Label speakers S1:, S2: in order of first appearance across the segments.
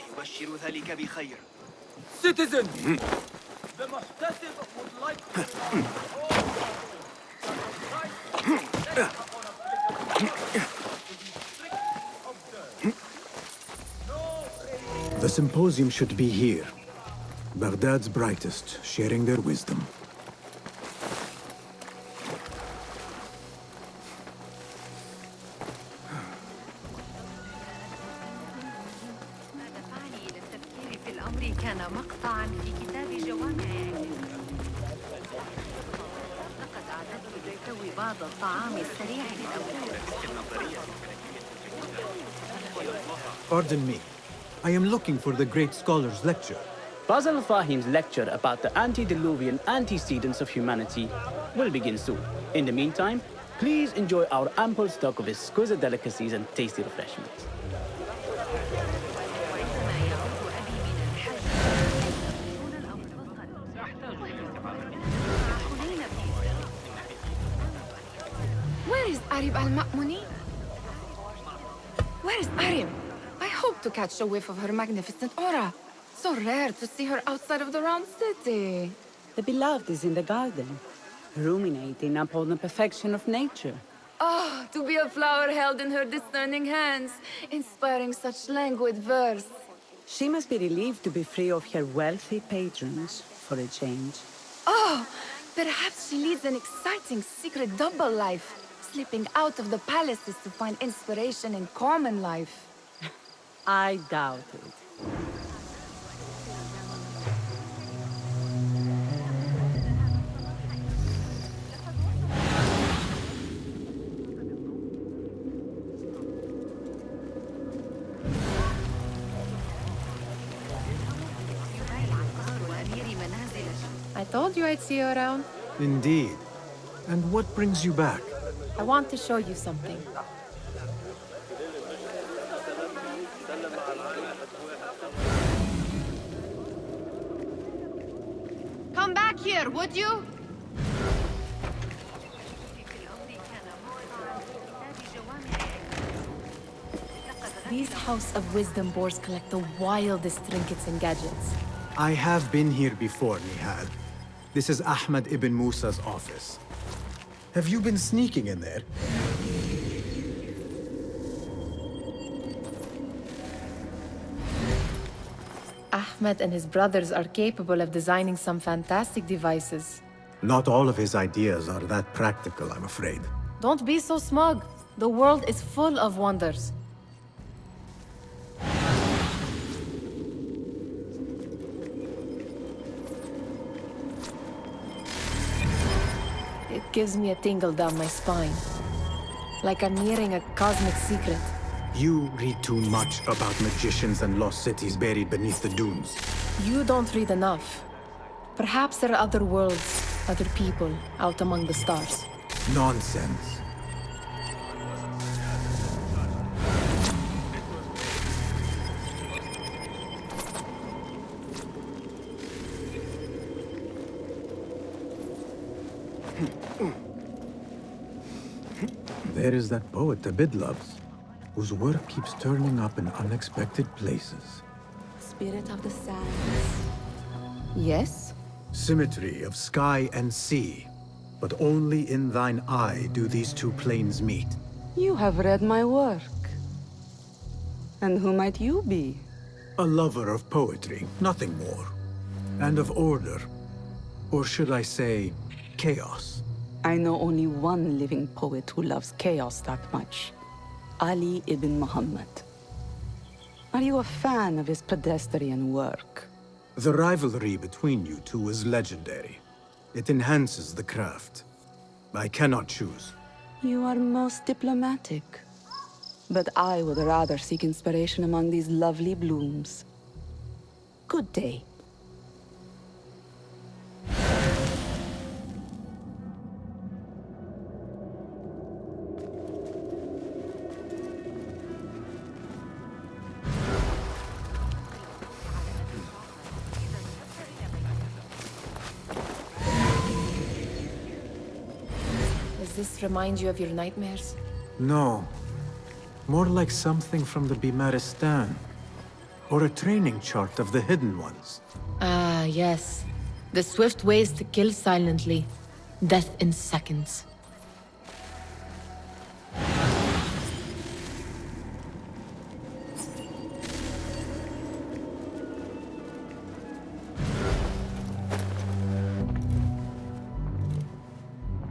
S1: يبشر ذلك بخير.
S2: Citizen! The muhtasib would like to
S3: The symposium should be here. Baghdad's brightest, sharing their wisdom. Pardon me. I am looking for the great scholar's lecture.
S4: Basil Fahim's lecture about the antediluvian antecedents of humanity will begin soon. In the meantime, please enjoy our ample stock of exquisite delicacies and tasty refreshments.
S5: Where is Arib al-Ma'muni? Where is Arib? I hope to catch a whiff of her magnificent aura. So rare to see her outside of the round city.
S6: The beloved is in the garden, ruminating upon the perfection of nature.
S5: Oh, to be a flower held in her discerning hands, inspiring such languid verse.
S6: She must be relieved to be free of her wealthy patrons, for a change.
S5: Oh, perhaps she leads an exciting secret double life, slipping out of the palaces to find inspiration in common life.
S6: I doubt it.
S7: I told you I'd see you around.
S3: Indeed. And what brings you back?
S7: I want to show you something. Come back here, would you? These House of Wisdom boards collect the wildest trinkets and gadgets.
S3: I have been here before, Nihal. This is Ahmed ibn Musa's office. Have you been sneaking in there?
S7: Ahmed and his brothers are capable of designing some fantastic devices.
S3: Not all of his ideas are that practical, I'm afraid.
S7: Don't be so smug. The world is full of wonders. It gives me a tingle down my spine. Like I'm nearing a cosmic secret.
S3: You read too much about magicians and lost cities buried beneath the dunes.
S7: You don't read enough. Perhaps there are other worlds, other people, out among the stars.
S3: Nonsense. There is that poet Abid loves, whose work keeps turning up in unexpected places.
S5: Spirit of the sands.
S7: Yes?
S3: Symmetry of sky and sea, but only in thine eye do these two planes meet.
S6: You have read my work. And who might you be?
S3: A lover of poetry, nothing more. And of order. Or should I say, chaos.
S6: I know only one living poet who loves chaos that much. Ali ibn Muhammad. Are you a fan of his pedestrian work?
S3: The rivalry between you two is legendary. It enhances the craft. I cannot choose.
S6: You are most diplomatic. But I would rather seek inspiration among these lovely blooms. Good day.
S7: this remind you of your nightmares?
S3: No. More like something from the Bimaristan. Or a training chart of the Hidden Ones.
S7: Ah, yes. The swift ways to kill silently. Death in seconds.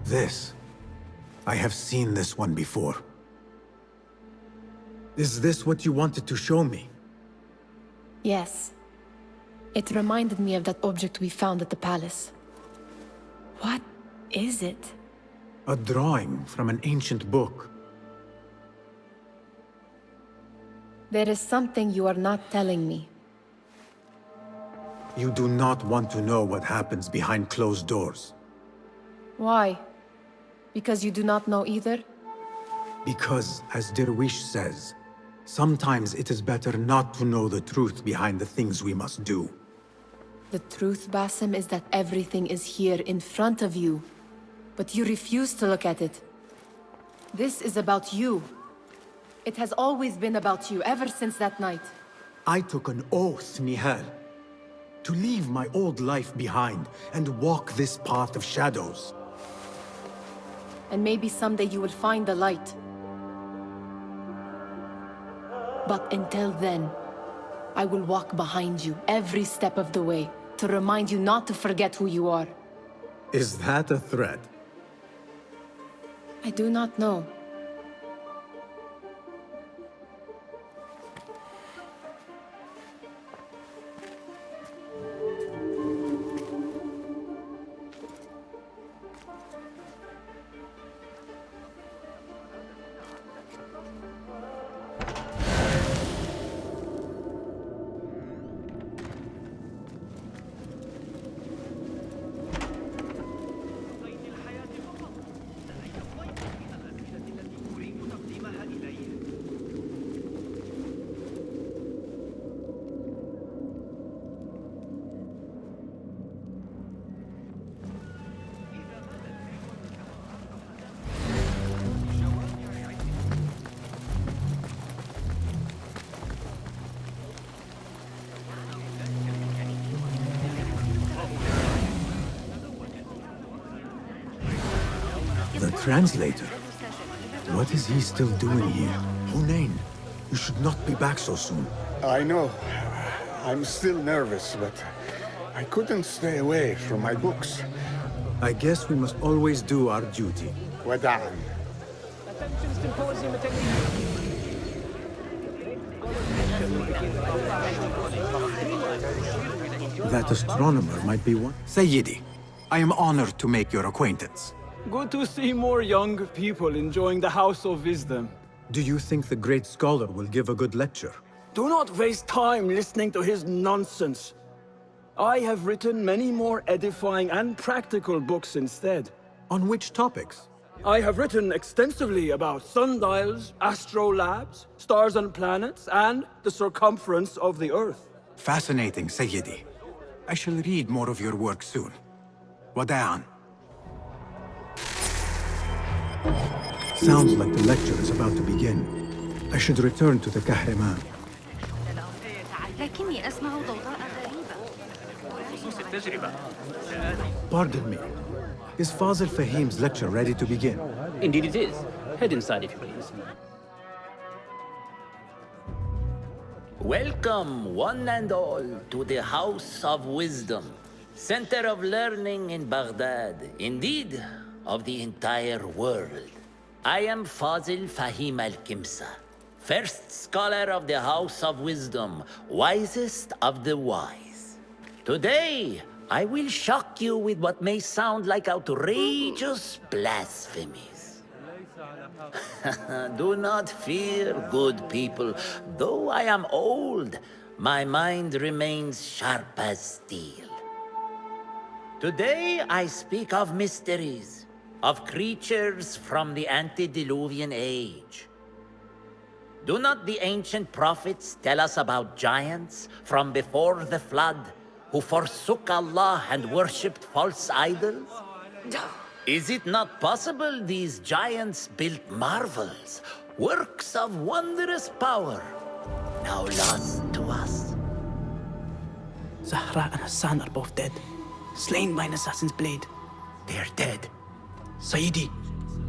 S3: This. I have seen this one before. Is this what you wanted to show me?
S7: Yes. It reminded me of that object we found at the palace. What is it?
S3: A drawing from an ancient book.
S7: There is something you are not telling me.
S3: You do not want to know what happens behind closed doors.
S7: Why? Because you do not know either?
S3: Because, as Derwish says, sometimes it is better not to know the truth behind the things we must do.
S7: The truth, Basim, is that everything is here in front of you. But you refuse to look at it. This is about you. It has always been about you, ever since that night.
S3: I took an oath, Nihal, to leave my old life behind and walk this path of shadows.
S7: And maybe someday you will find the light. But until then, I will walk behind you every step of the way to remind you not to forget who you are.
S3: Is that a threat?
S7: I do not know.
S3: The translator? What is he still doing here? Hunain, you should not be back so soon.
S8: I know. I'm still nervous, but I couldn't stay away from my books.
S3: I guess we must always do our duty.
S8: Wada'an.
S4: Attention, Symposium attendees.
S3: That astronomer might be one. Sayyidi, I am honored to make your acquaintance.
S2: Good to see more young people enjoying the House of Wisdom.
S3: Do you think the great scholar will give a good lecture?
S2: Do not waste time listening to his nonsense. I have written many more edifying and practical books instead.
S3: On which topics?
S2: I have written extensively about sundials, astrolabes, stars and planets, and the circumference of the Earth.
S3: Fascinating, Sayyidi. I shall read more of your work soon. Wada'an. Sounds like the lecture is about to begin. I should return to the Kahraman.
S5: لكني أسمع ضوضاء غريبة.
S3: Pardon me. Is Fazil Fahim's lecture ready to begin?
S4: Indeed it is. Head inside if you please.
S9: Welcome, one and all, to the House of Wisdom, center of learning in Baghdad, indeed, of the entire world. I am Fazil Fahim al-Kimsa, first scholar of the House of Wisdom, wisest of the wise. Today, I will shock you with what may sound like outrageous blasphemies. Do not fear, good people. Though I am old, my mind remains sharp as steel. Today I speak of mysteries, of creatures from the antediluvian age. Do not the ancient prophets tell us about giants from before the flood who forsook Allah and worshipped false idols? Is it not possible these giants built marvels, works of wondrous power, now lost to us?
S4: Zahra and Hassan are both dead, slain by an assassin's blade.
S9: They are dead.
S4: Saidi,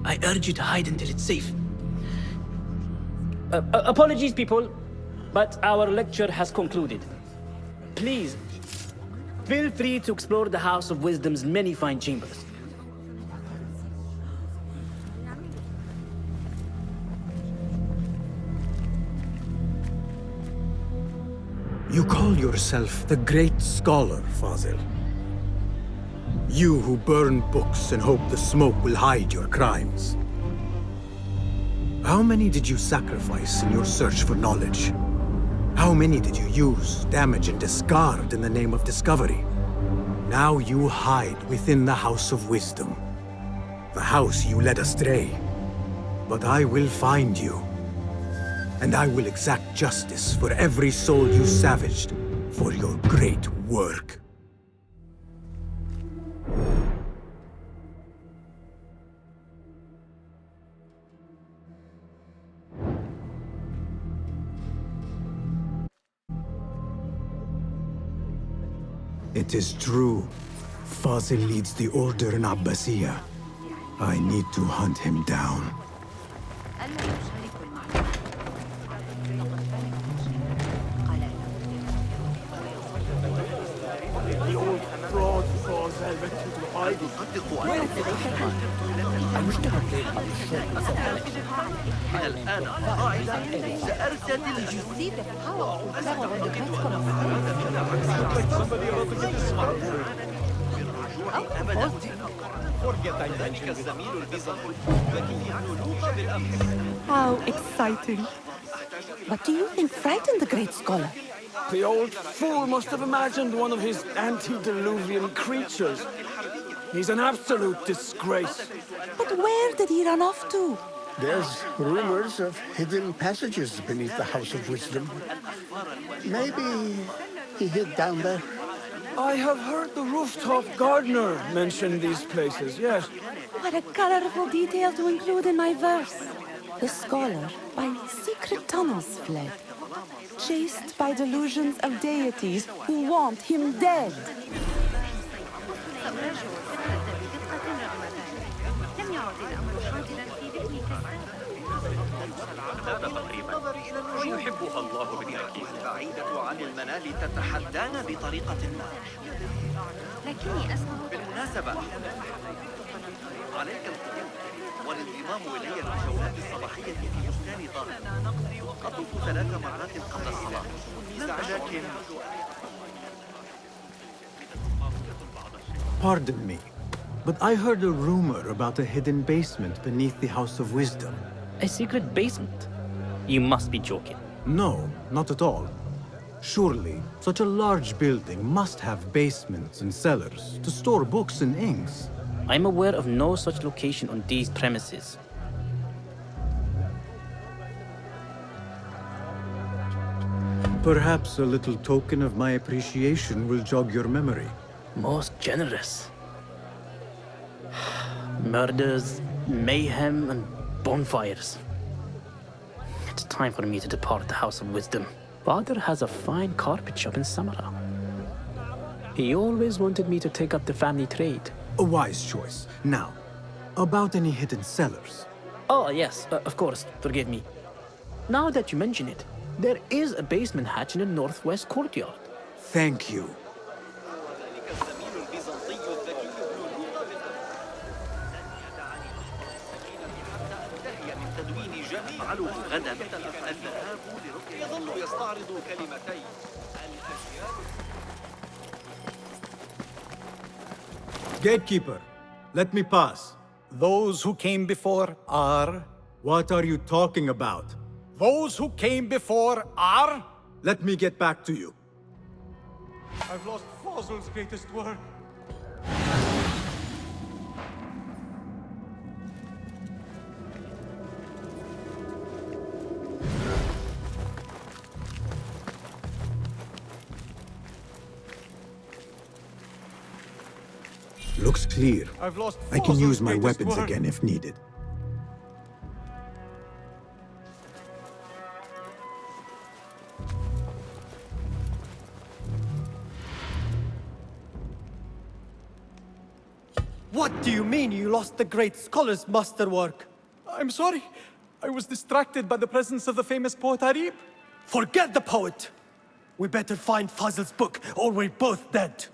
S4: I urge you to hide until it's safe. Apologies, people, but our lecture has concluded. Please, feel free to explore the House of Wisdom's many fine chambers.
S3: You call yourself the great scholar, Fazil. You who burn books and hope the smoke will hide your crimes. How many did you sacrifice in your search for knowledge? How many did you use, damage, and discard in the name of discovery? Now you hide within the House of Wisdom. The house you led astray. But I will find you. And I will exact justice for every soul you savaged for your great work. It is true. Fazil leads the Order in Abbasiyah. I need to hunt him down.
S2: The old fraud Fazil went into hiding.
S1: الآن قاعدة سأرتدي
S6: How exciting. But do you think frightened the great scholar?
S2: The old fool must have imagined one of his antediluvian creatures. He's an absolute disgrace.
S6: But where did he run off to?
S8: There's rumors of hidden passages beneath the House of Wisdom. Maybe he hid down there.
S2: I have heard the rooftop gardener mention these places, yes.
S6: What a colorful detail to include in my verse. The scholar by secret tunnels fled, chased by delusions of deities who want him dead.
S1: يحبها الله بالتأكيد. بعيدة عن المنال تتحدانا بطريقة ما. لكني أسمع. بالمناسبة عليك القدوم والانضمام إلي في الجولات الصباحية في بستان طه. أطوف 3 مرات قبل الصلاة. لكن
S3: Pardon me, but I heard a rumor about a hidden basement beneath the House of Wisdom.
S4: A secret basement? You must be joking.
S3: No, not at all. Surely, such a large building must have basements and cellars to store books and inks.
S4: I'm aware of no such location on these premises.
S3: Perhaps a little token of my appreciation will jog your memory.
S4: Most generous. Murders, mayhem, and bonfires. It's time for me to depart the House of Wisdom. Father has a fine carpet shop in Samara. He always wanted me to take up the family trade.
S3: A wise choice. Now, about any hidden cellars.
S4: Oh, yes, of course, forgive me. Now that you mention it, there is a basement hatch in the northwest courtyard.
S3: Thank you. Gatekeeper, let me pass.
S10: Those who came before are...
S3: What are you talking about?
S10: Those who came before are...
S3: Let me get back to you.
S10: I've lost Fazil's greatest work.
S3: Looks clear.
S10: I've lost
S3: I can use
S10: Fazl's
S3: my
S10: greatest
S3: weapons
S10: work.
S3: again if needed.
S11: What do you mean you lost the great scholar's masterwork?
S10: I'm sorry. I was distracted by the presence of the famous poet Arib.
S11: Forget the poet! We better find Fazl's book, or we're both dead.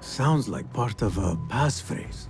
S3: Sounds like part of a passphrase.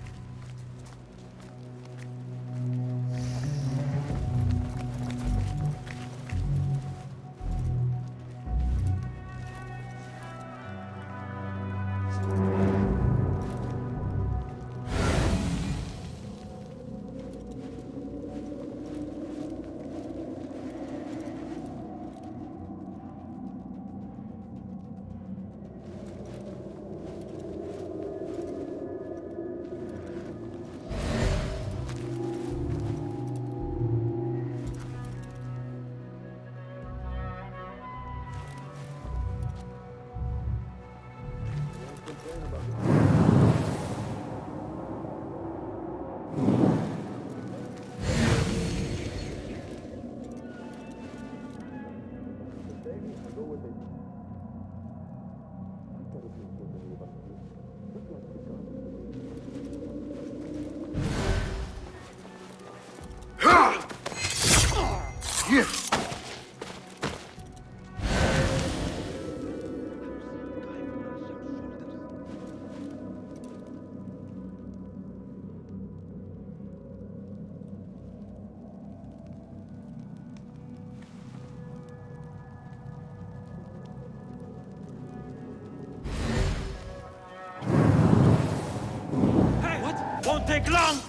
S10: Won't take long!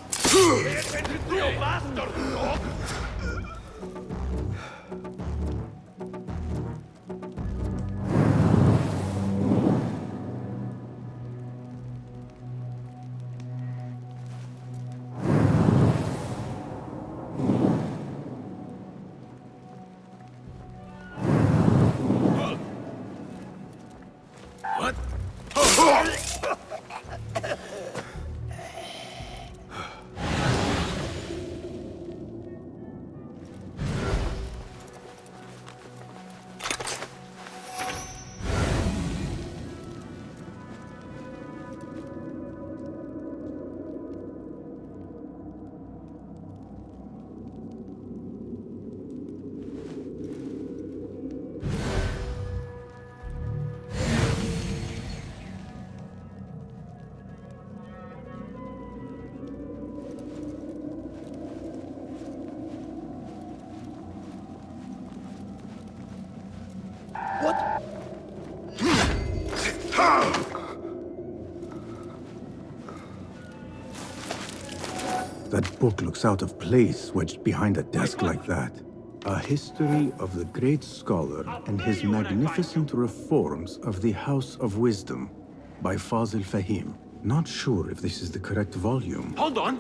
S10: You bastard!
S3: That book looks out of place wedged behind a desk like that. A history of the great scholar and his magnificent reforms of the House of Wisdom by Fazil Fahim. Not sure if this is the correct volume.
S10: Hold on!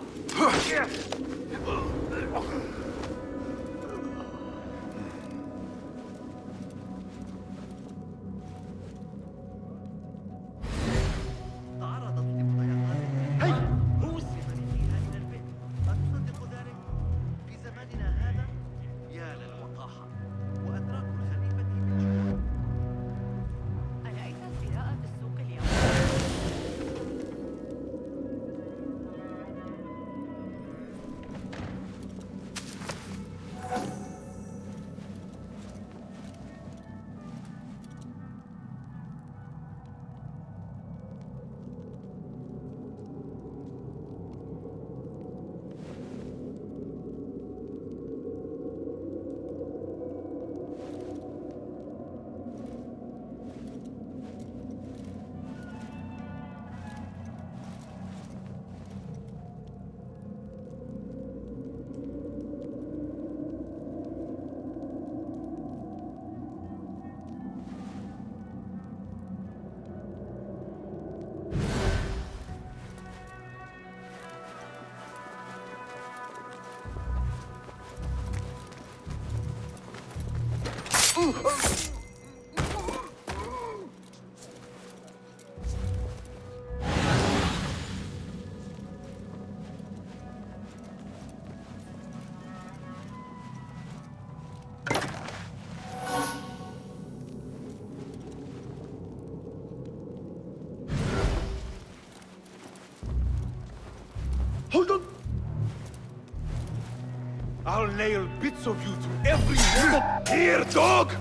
S12: I'll nail bits of you to every wall. Here, dog!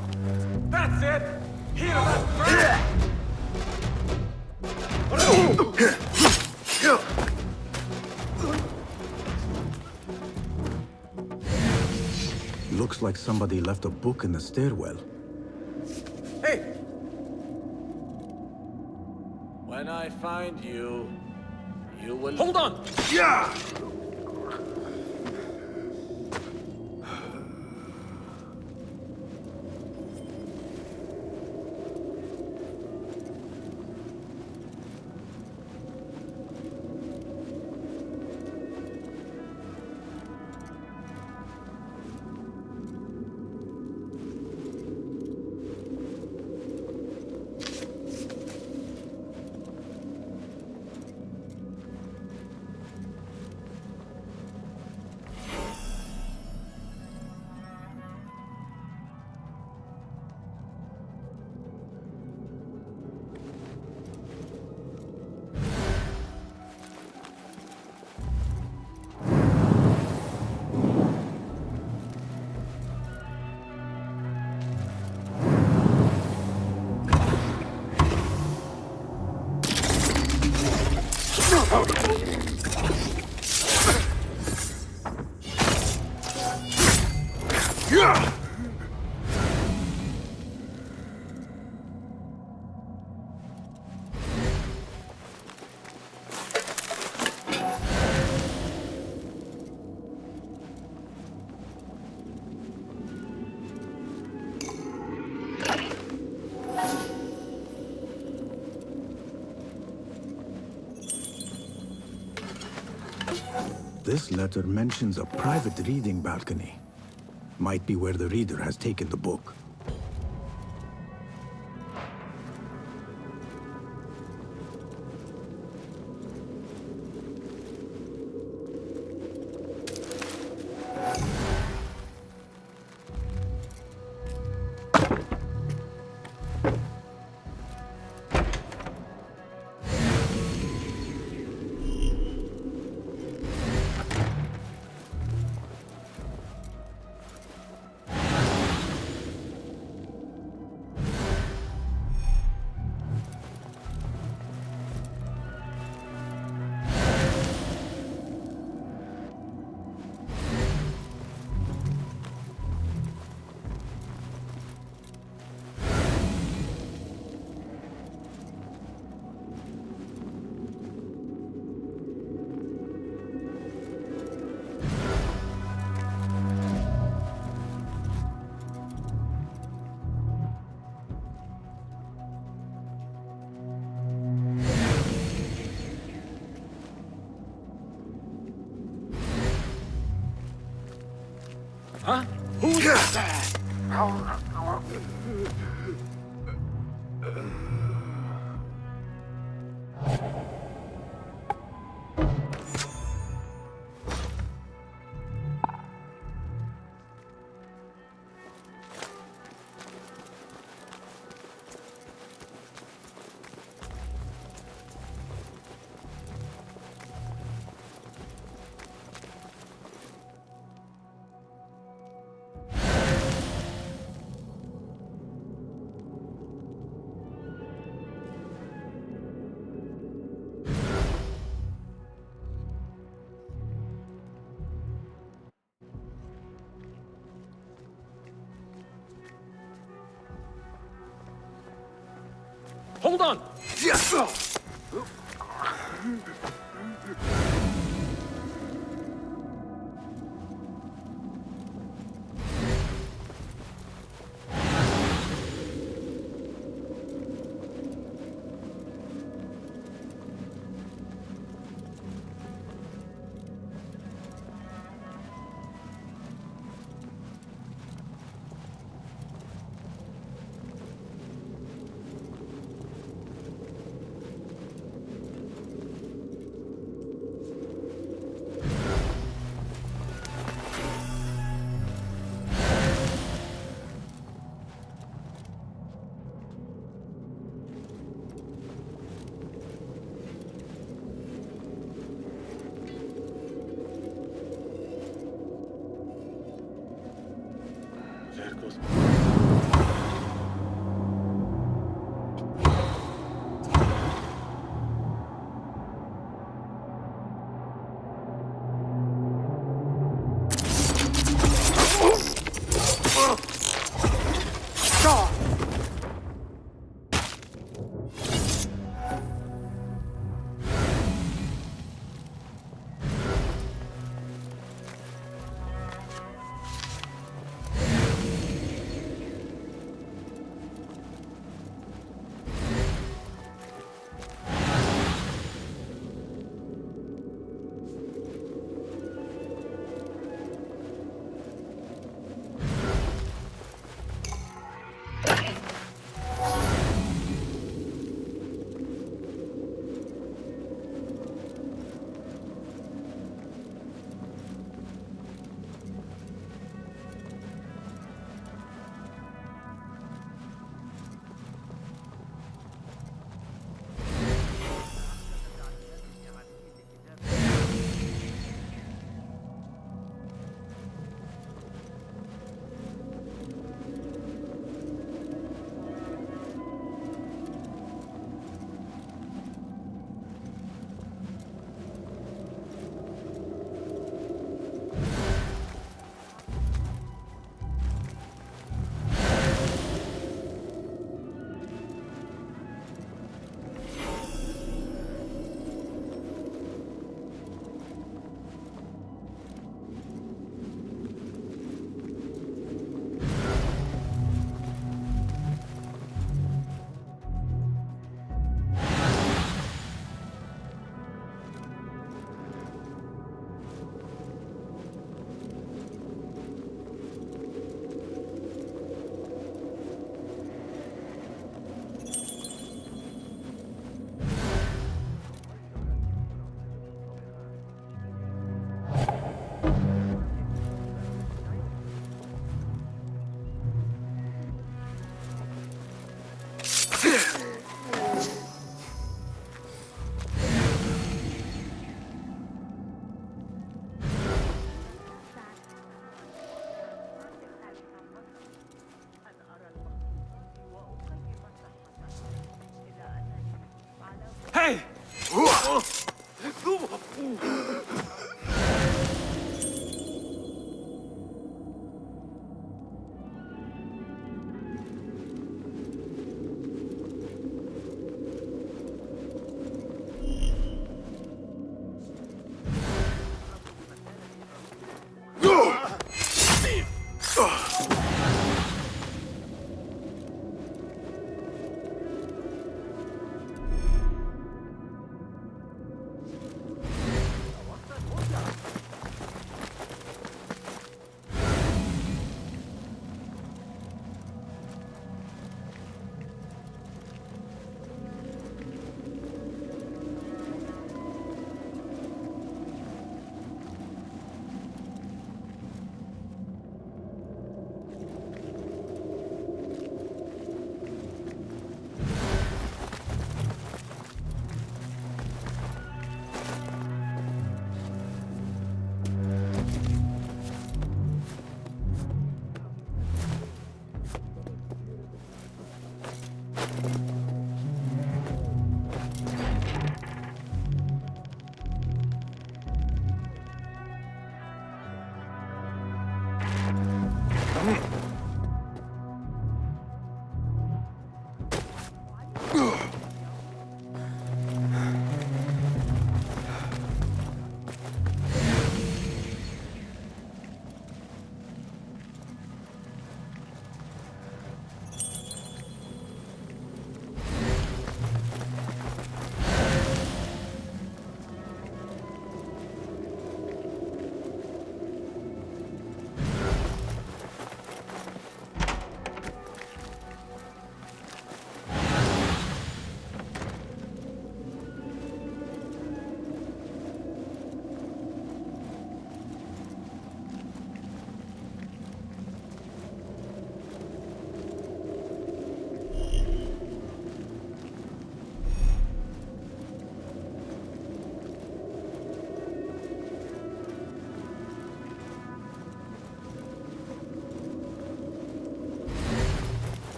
S10: That's it! Here, that's
S3: Looks like somebody left a book in the stairwell.
S10: Hey! When I find you, you will... Hold on!
S12: Yeah!
S3: This letter mentions a private reading balcony. Might be where the reader has taken the book.
S10: Huh? Who's that? Hold on!
S12: Yes!
S10: Hey!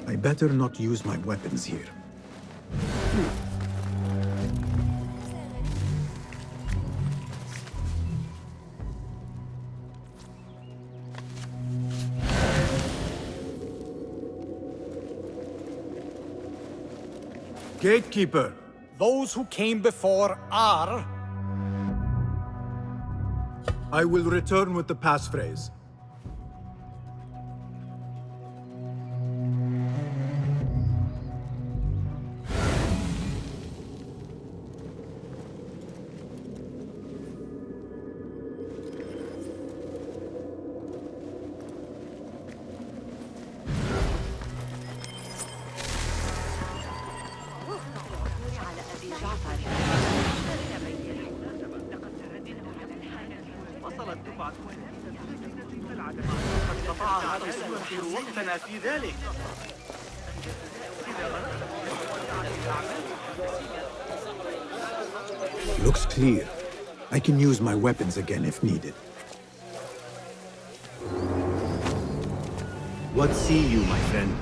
S3: I better not use my weapons here. Gatekeeper!
S10: Those who came before are...
S3: I will return with the passphrase.
S1: وصلت دفعة قد استطاع هذا يؤخر وقتنا في ذلك.
S3: Looks clear. I can use my weapons again if needed.
S2: What see you, my friend?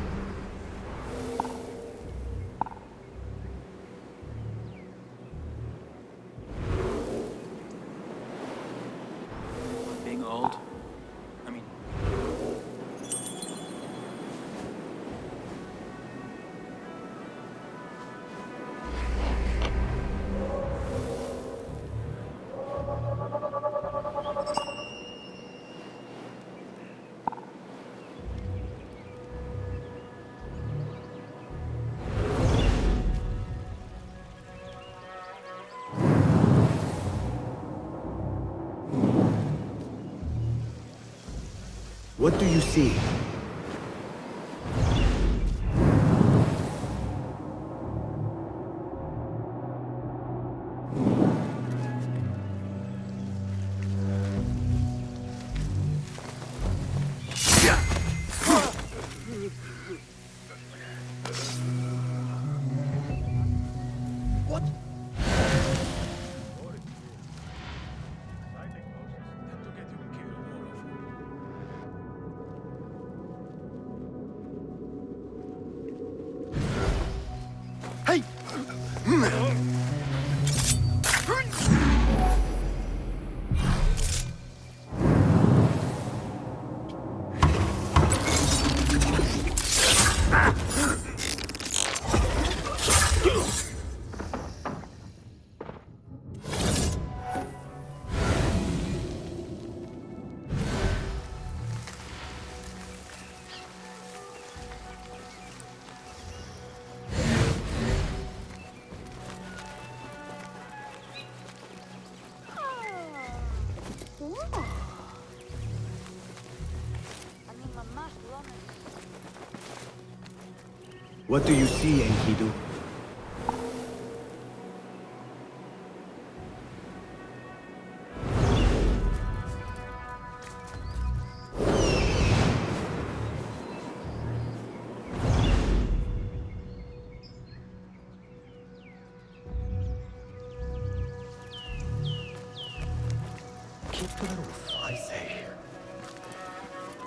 S10: Being old? I mean...
S3: What do you see?
S2: What do you see, Enkidu?
S11: Keep to the roof, I say.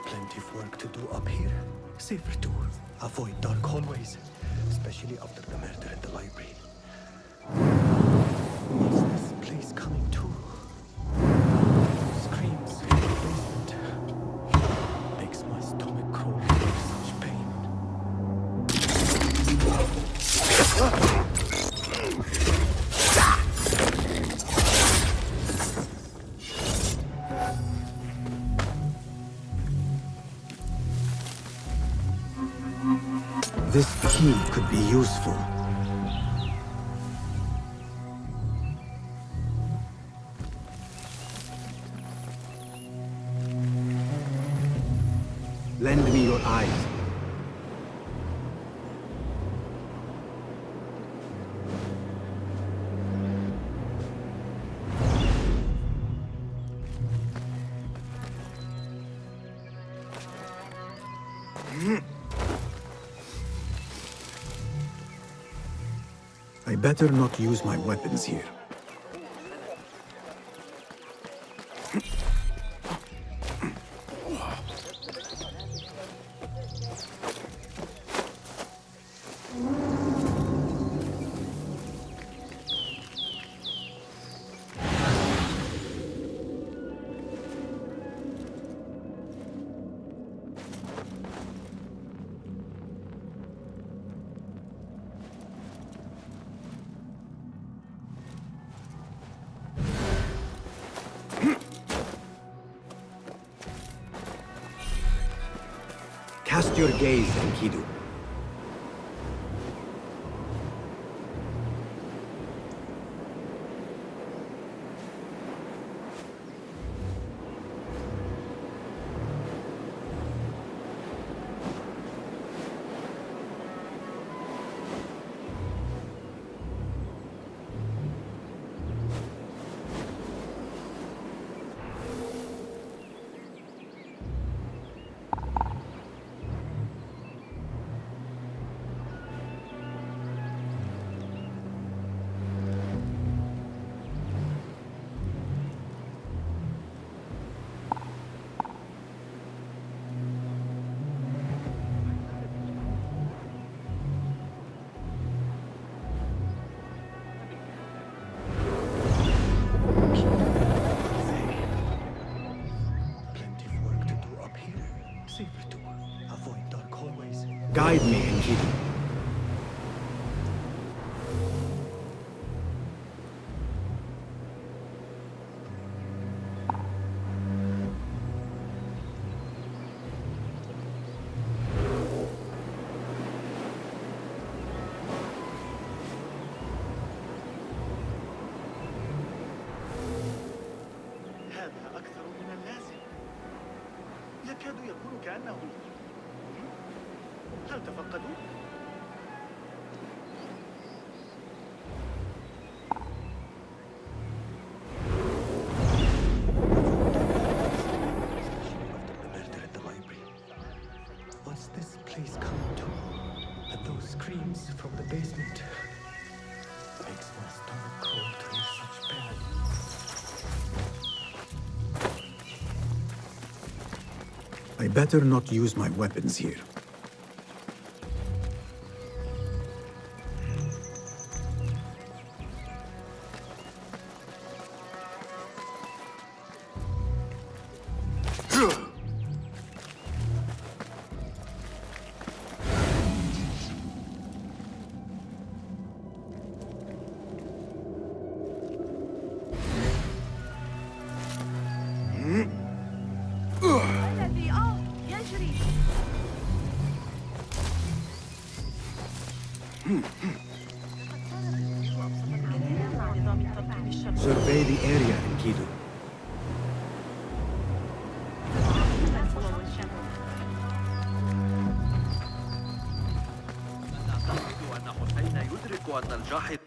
S11: Plenty of work to do up here. Safer too. Avoid dark hallways, especially after the murder in the library. What's this place coming to? Screams in the basement. Makes my stomach crawl with such pain.
S3: This key could be useful.
S2: Lend me your eyes.
S3: I better not use my weapons here. Cast your gaze, Enkidu. Guide me, Enkidu.
S1: هذا أكثر من اللازم. يكاد يكون كأنه... هل تفقدوا؟
S11: The murder at the library. What's this place come to? And those screams from the basement makes my stomach crawl to hear such pain.
S3: I better not use my weapons here. Survey the area, Enkidu.
S1: أعتقد أن حسين يدرك أن الجاحظ